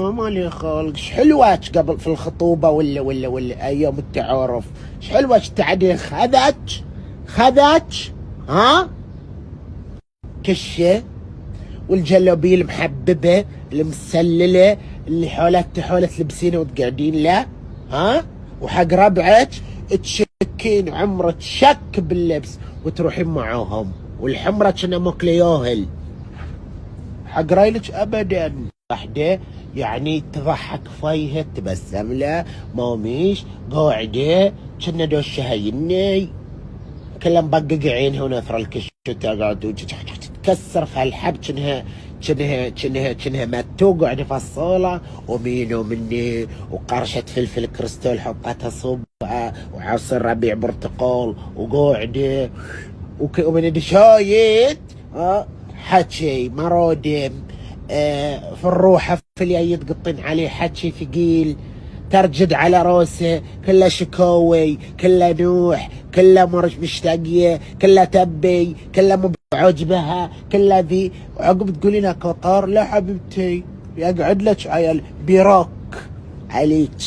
مالي خلق. حلواتش قبل في الخطوبة ولا أيام التعارف؟ حلواتش تعدي خذتش ها كشة، والجلابية المحببة المسللة اللي حولت تلبسينها وتقعدين لا ها، وحق ربعك تشكين عمرك شك باللبس وتروحين معاهم، والحمرة كنا ماكله ياهل. حق رايلك ابدا. واحدة يعني تضحك فيها تبسم له ماميش قاعدة كنا دوشة هيني كلها مبقق عينها ونثر الكش وتقعد تكسر في هالحب كنها ماتو قاعدة في الصالة ومين ومني وقرشة فلفل كريستال حطتها صبعة وعصير ربيع برتقال وقاعدة ومن دشايت حكي مرودم في الروحة في الياي تقطن عليه حكي ثقيل ترجد على راسه كله شكاوي كله نوح كله مشتاقيه كله تبي كله مو بعجبها كله ذي، وعقب تقولي لها كطار لا حبيبتي يقعد لك عيال بيراك عليك.